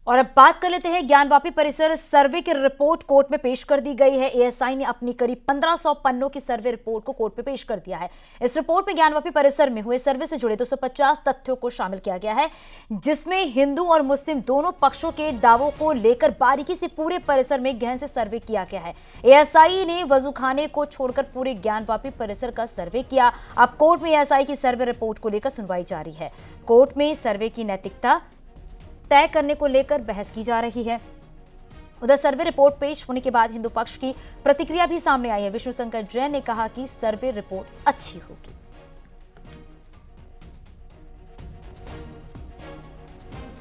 और अब बात कर लेते हैं ज्ञानवापी परिसर सर्वे की रिपोर्ट कोर्ट में पेश कर दी गई है। एएसआई ने अपनी करीब 1500 पन्नों की सर्वे रिपोर्ट को कोर्ट में पेश कर दिया है। इस रिपोर्ट में ज्ञानवापी परिसर में हुए सर्वे से जुड़े 250 तथ्यों को शामिल किया गया है, जिसमें हिंदू और मुस्लिम दोनों पक्षों के दावों को लेकर बारीकी से पूरे परिसर में गहन से सर्वे किया गया है। एएसआई ने वजूखाने को छोड़कर पूरे ज्ञानवापी परिसर का सर्वे किया। अब कोर्ट में एएसआई की सर्वे रिपोर्ट को लेकर सुनवाई जारी है। कोर्ट में सर्वे की नैतिकता तय करने को लेकर बहस की जा रही है। उधर सर्वे रिपोर्ट पेश होने के बाद हिंदू पक्ष की प्रतिक्रिया भी सामने आई है। विष्णु शंकर जैन ने कहा कि सर्वे रिपोर्ट अच्छी होगी।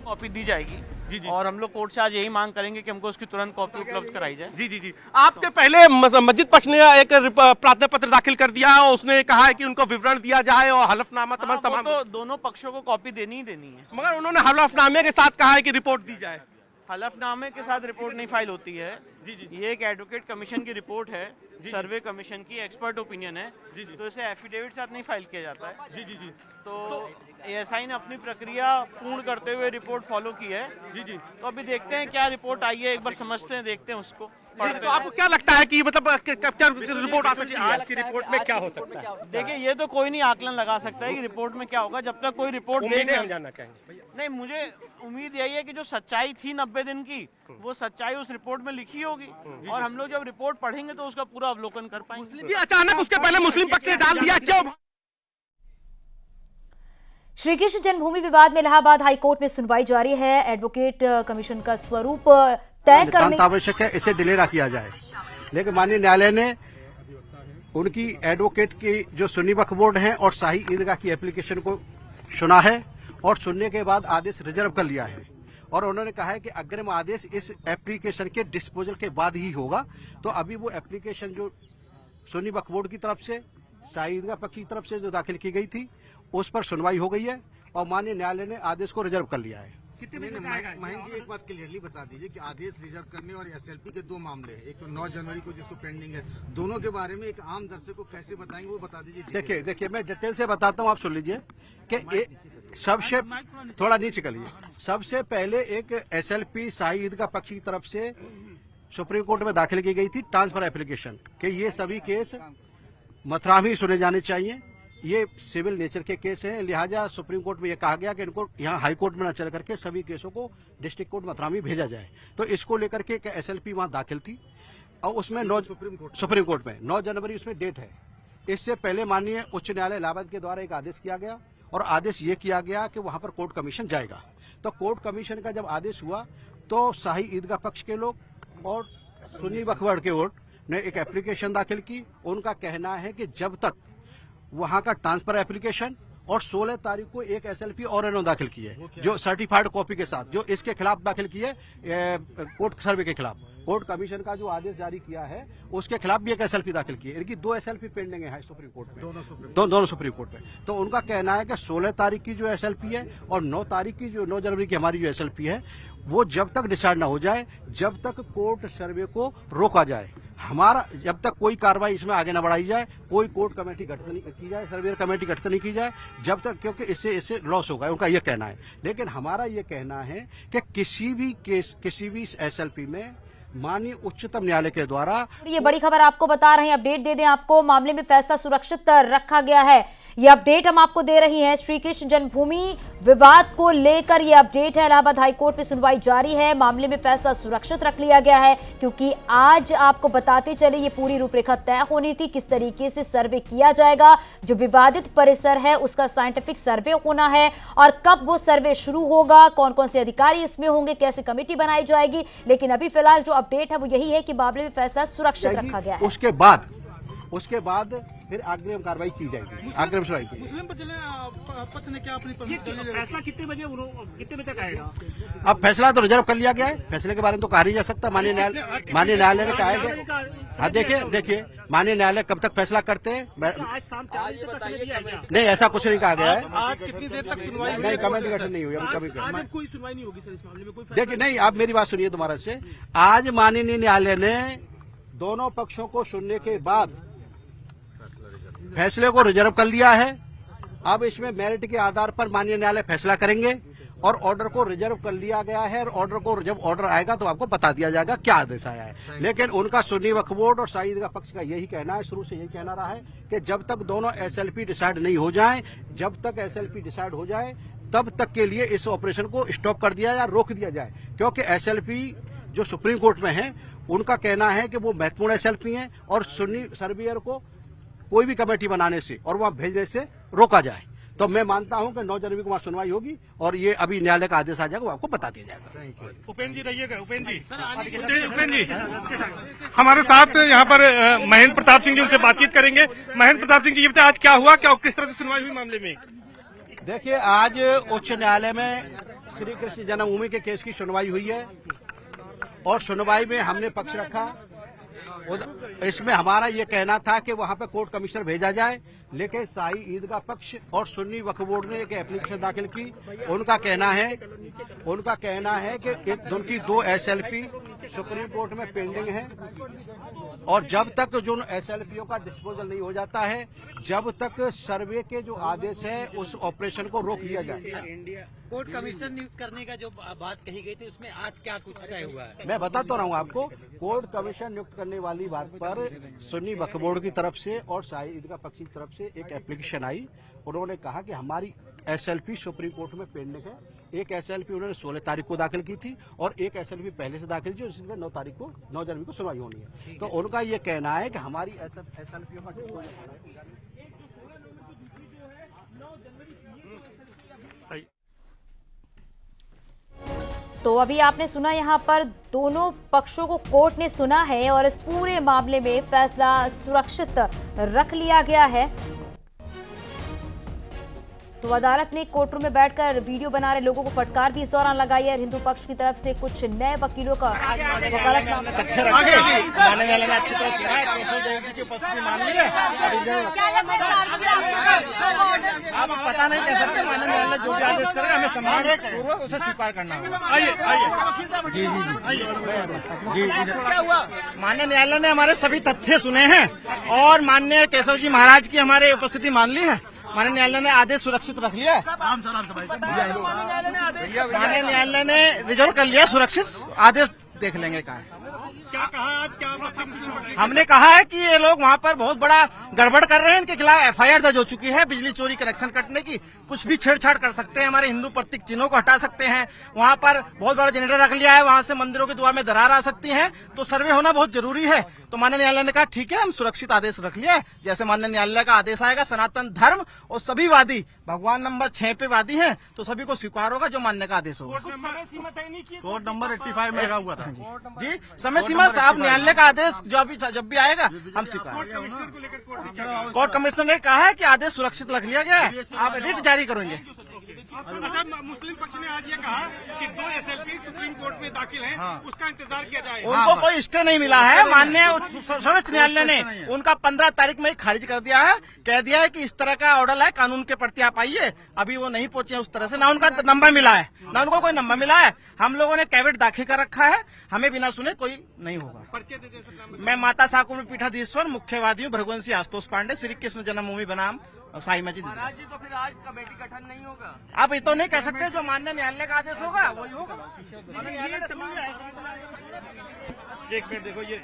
कॉपी दी जाएगी जी। और हम लोग कोर्ट से आज यही मांग करेंगे कि हमको उसकी तुरंत कॉपी उपलब्ध कराई जाए। जी। आपके पहले मस्जिद पक्ष ने एक प्रार्थना पत्र दाखिल कर दिया है और उसने कहा है कि उनको विवरण दिया जाए और हलफनामा तमाम तो दोनों पक्षों को कॉपी देनी ही देनी है, मगर उन्होंने हलफनामे के साथ कहा है कि रिपोर्ट दी जाए। हलफनामे के साथ रिपोर्ट नहीं फाइल होती है जी। ये एक एडवोकेट कमीशन की रिपोर्ट है, सर्वे कमीशन की एक्सपर्ट ओपिनियन है जी। तो इसे एफिडेविट साथ नहीं फाइल किया जाता है जी। तो एएसआई ने अपनी प्रक्रिया पूर्ण करते हुए रिपोर्ट फॉलो की है जी। तो अभी देखते हैं क्या रिपोर्ट आई है, एक बार समझते हैं, देखते हैं उसको। तो आपको क्या लगता है कि मतलब क्या रिपोर्ट आ सकती है? आज की रिपोर्ट में क्या हो सकता है? देखिए, ये तो कोई नहीं आकलन लगा सकता है कि रिपोर्ट में क्या होगा जब तक कोई रिपोर्ट जानना चाहेंगे। नहीं, मुझे उम्मीद यही है कि जो सच्चाई थी 90 दिन की, वो सच्चाई उस रिपोर्ट में लिखी होगी और हम लोग जब रिपोर्ट पढ़ेंगे तो उसका पूरा अवलोकन कर पाएंगे। अचानक उसके पहले मुस्लिम पक्ष ने डाल दिया, क्यों? श्री कृष्ण जन्मभूमि विवाद में इलाहाबाद हाईकोर्ट में सुनवाई जारी है। एडवोकेट कमीशन का स्वरूप तय करने आवश्यक है, इसे डिले ना किया जाए। लेकिन माननीय न्यायालय ने उनकी एडवोकेट की जो सुन्नी वक्फ बोर्ड है और शाही ईदगाह की एप्लीकेशन को सुना है और सुनने के बाद आदेश रिजर्व कर लिया है और उन्होंने कहा है कि अग्रिम आदेश इस एप्लीकेशन के डिस्पोजल के बाद ही होगा। तो अभी वो एप्लीकेशन जो सुन्नी वक्फ बोर्ड की तरफ से, शाही ईदगाह पक्ष की तरफ से जो दाखिल की गई थी, उस पर सुनवाई हो गई है और माननीय न्यायालय ने आदेश को रिजर्व कर लिया है। महेंद्र जी, एक बात क्लियरली बता दीजिए कि आदेश रिजर्व करने और एसएलपी के दो मामले हैं। एक तो 9 जनवरी को जिसको पेंडिंग है, दोनों के बारे में एक आम दर्शक को कैसे बताएंगे वो बता दीजिए। देखिए मैं डिटेल से बताता हूँ, आप सुन लीजिए कि सबसे थोड़ा नीचे करिए। सबसे पहले एक एसएलपी शाही ईदगाह पक्ष की तरफ से सुप्रीम कोर्ट में दाखिल की गई थी ट्रांसफर एप्लीकेशन कि ये सभी केस मथुरा में ही सुने जाने चाहिए। ये सिविल नेचर के केस हैं, लिहाजा सुप्रीम कोर्ट में यह कहा गया कि इनको यहाँ हाई कोर्ट में न चल करके सभी केसों को डिस्ट्रिक्ट कोर्ट मथुरा में भेजा जाए। तो इसको लेकर के एसएलपी वहां दाखिल थी और उसमें सुप्रीम कोर्ट में 9 जनवरी उसमें डेट है। इससे पहले माननीय उच्च न्यायालय इलाहाबाद के द्वारा एक आदेश किया गया और आदेश ये किया गया कि वहां पर कोर्ट कमीशन जाएगा। तो कोर्ट कमीशन का जब आदेश हुआ तो शाही ईदगाह पक्ष के लोग और सुन्नी वक्फ बोर्ड के ओर ने एक एप्लीकेशन दाखिल की। उनका कहना है कि जब तक वहां का ट्रांसफर एप्लीकेशन और 16 तारीख को एक एसएलपी और एनओ दाखिल की है, जो सर्टिफाइड कॉपी के साथ, जो इसके खिलाफ दाखिल की है कोर्ट सर्वे के खिलाफ। कोर्ट कमीशन का जो आदेश जारी किया है उसके खिलाफ भी एक एसएलपी दाखिल की है। इनकी 2 एसएलपी पेंडिंग है सुप्रीम कोर्ट में, दोनों सुप्रीम कोर्ट में। तो उनका कहना है कि 16 तारीख की जो एसएलपी है और 9 तारीख की जो 9 जनवरी की हमारी जो एसएलपी है, वो जब तक डिसाइड ना हो जाए, जब तक कोर्ट सर्वे को रोका जाए, हमारा जब तक कोई कार्रवाई इसमें आगे न बढ़ाई जाए, कोई कोर्ट कमेटी गठित नहीं की जाए, सर्वेयर कमेटी गठित नहीं की जाए, जब तक, क्योंकि इससे लॉस होगा, उनका यह कहना है। लेकिन हमारा यह कहना है कि किसी भी केस, किसी भी एसएलपी में माननीय उच्चतम न्यायालय के द्वारा, ये बड़ी खबर आपको बता रहे हैं, अपडेट दे दें आपको, मामले में फैसला सुरक्षित रखा गया है। ये अपडेट हम आपको दे रही हैं। श्री कृष्ण जन्मभूमि विवाद को लेकर ये अपडेट है। इलाहाबाद हाईकोर्ट में सुनवाई जारी है। मामले में फैसला सुरक्षित रख लिया गया है क्योंकि आज आपको बताते चले ये पूरी रूपरेखा तय होनी थी, किस तरीके से सर्वे किया जाएगा। जो विवादित परिसर है उसका साइंटिफिक सर्वे होना है और कब वो सर्वे शुरू होगा, कौन कौन से अधिकारी इसमें होंगे, कैसे कमेटी बनाई जाएगी। लेकिन अभी फिलहाल जो अपडेट है वो यही है कि मामले में फैसला सुरक्षित रखा गया है। उसके बाद फिर अग्रिम कार्रवाई की जाएगी, अग्रिम सुनवाई की। मुस्लिम पक्ष ने क्या अपनी फैसला कितने बजे तक आएगा? अब फैसला तो रिजर्व कर लिया गया है, फैसले के बारे में तो कहा नहीं जा सकता। माननीय न्यायालय ने कहा है कि हाँ, देखिए माननीय न्यायालय कब तक फैसला करते हैं, नहीं ऐसा कुछ नहीं कहा गया है। आज कितनी देर तक सुनवाई? नहीं, कमेटी गठन नहीं हुई अभी, कभी कोई सुनवाई नहीं होगी सर इस मामले में? देखिए, नहीं, आप मेरी बात सुनिए दोबारा से। आज माननीय न्यायालय ने दोनों पक्षों को सुनने के बाद फैसले को रिजर्व कर लिया है। अब इसमें मेरिट के आधार पर माननीय न्यायालय फैसला करेंगे और ऑर्डर को रिजर्व कर लिया गया है। और ऑर्डर को जब ऑर्डर आएगा तो आपको बता दिया जाएगा क्या आदेश आया है। लेकिन उनका सुन्नी वक्फ बोर्ड और शाही ईदगाह पक्ष का यही कहना है, शुरू से यही कहना रहा है कि जब तक दोनों SLP डिसाइड नहीं हो जाए, जब तक SLP डिसाइड हो जाए तब तक के लिए इस ऑपरेशन को स्टॉप कर दिया या रोक दिया जाए। क्योंकि SLP जो सुप्रीम कोर्ट में है उनका कहना है कि वो महत्वपूर्ण SLP हैं और सुन्नी सर्वेयर को कोई भी कमेटी बनाने से और वहां भेजने से रोका जाए। तो मैं मानता हूं कि 9 जनवरी को वहां सुनवाई होगी और ये अभी न्यायालय का आदेश आ जाएगा, वो आपको बता दिया जाएगा। उपेंद्र जी रहिएगा, उपेंद्र जी हमारे साथ यहाँ पर महेंद्र प्रताप सिंह जी, उनसे बातचीत करेंगे। महेंद्र प्रताप सिंह जी, ये बताएं आज क्या हुआ, क्या किस तरह से सुनवाई हुई मामले में? देखिए, आज उच्च न्यायालय में श्री कृष्ण जन्मभूमि के केस की सुनवाई हुई है और सुनवाई में हमने पक्ष रखा। इसमें हमारा ये कहना था कि वहां पे कोर्ट कमिश्नर भेजा जाए, लेकिन शाही ईदगाह पक्ष और सुन्नी वक्फ बोर्ड ने एक एप्लीकेशन दाखिल की। उनका कहना है कि उनकी 2 SLP सुप्रीम कोर्ट में पेंडिंग है और जब तक जो SLPओ का डिस्पोजल नहीं हो जाता है, जब तक सर्वे के जो आदेश है उस ऑपरेशन को रोक लिया जाए। कोर्ट कमिश्नर नियुक्त करने का जो बात कही गई थी उसमें आज क्या कुछ तय हुआ है? मैं बता तो रहा हूँ आपको, कोर्ट कमिश्नर नियुक्त करने वाली बात पर सुन्नी वक्फ बोर्ड की तरफ से और शाही ईदगाह पक्ष की तरफ से एक एप्लीकेशन आई। उन्होंने कहा कि हमारी SLP सुप्रीम कोर्ट में पेंडिंग है। एक SLP उन्होंने 16 तारीख को दाखिल की थी और एक SLP पहले से दाखिल की, जिसमें 9 जनवरी को सुनवाई होनी है। तो उनका ये कहना है कि हमारी SLPओ का तो अभी आपने सुना, यहाँ पर दोनों पक्षों को कोर्ट ने सुना है और इस पूरे मामले में फैसला सुरक्षित रख लिया गया है। तो अदालत ने कोर्ट रूम में बैठकर वीडियो बना रहे लोगों को फटकार भी इस दौरान लगाई है। हिंदू पक्ष की तरफ से कुछ नए वकीलों का वकालतनामा न्यायालय ने अच्छी तरह सुना है, केशव देव जी की उपस्थिति मान ली है। आप पता नहीं कह सकते, माननीय न्यायालय जो भी आदेश करेगा हमें सम्मान पूर्वक उसे स्वीकार करना होगा। माननीय न्यायालय ने हमारे सभी तथ्य सुने हैं और माननीय केशव जी महाराज की हमारे उपस्थिति मान ली है। माननीय न्यायालय ने आदेश सुरक्षित रख लिया है। माननीय न्यायालय ने रिजर्व कर लिया सुरक्षित, आदेश देख लेंगे कहाँ है। क्या कहा आज, क्या हमने कहा है कि ये लोग वहाँ पर बहुत बड़ा गड़बड़ कर रहे हैं, इनके खिलाफ FIR दर्ज हो चुकी है। बिजली चोरी, कनेक्शन कटने की कुछ भी छेड़छाड़ कर सकते हैं, हमारे हिंदू प्रतीक चिन्हों को हटा सकते हैं। वहाँ पर बहुत बड़ा जनरेटर रख लिया है, वहाँ से मंदिरों के द्वार में दरार आ सकती है, तो सर्वे होना बहुत जरूरी है। तो माननीय न्यायालय ने कहा ठीक है, हम सुरक्षित आदेश रख लिया है। जैसे माननीय न्यायालय का आदेश आएगा, सनातन धर्म और सभी वादी भगवान नंबर 6 पे वादी हैं, तो सभी को स्वीकार होगा जो मानने का आदेश होगा। कोर्ट नंबर 85 में लगा हुआ था जी, समय सीमा साहब, न्यायालय का आदेश जब भी आएगा हम स्वीकार। कोर्ट कमिश्नर ने कहा है कि आदेश सुरक्षित रख लिया गया है, आप रिट जारी करेंगे। अच्छा, मुस्लिम पक्ष ने आज ये कहा कि 2 SLP सुप्रीम कोर्ट में दाखिल हैं, उसका इंतजार किया जाए। उनको कोई स्टे नहीं मिला है। माननीय सर्वोच्च न्यायालय ने उनका 15 तारीख में ही खारिज कर दिया है, कह दिया है कि इस तरह का ऑर्डर है, कानून के प्रति आप आइए। अभी वो नहीं पहुंचे उस तरह से, ना उनका नंबर मिला है, ना उनको कोई नंबर मिला है। हम लोगों ने कैविट दाखिल कर रखा है, हमें बिना सुने कोई नहीं होगा। मैं माता साकुर पीठाधीश्वर मुख्यवादी हूँ, भृगुवंशी आशुतोष पांडे, श्री कृष्ण जन्मभूमि बनाम शाही मस्जिद। तो फिर आज कमेटी गठन नहीं होगा? आप ये तो नहीं कह सकते, जो माननीय न्यायालय का आदेश होगा वही होगा। एक मिनट देखो, ये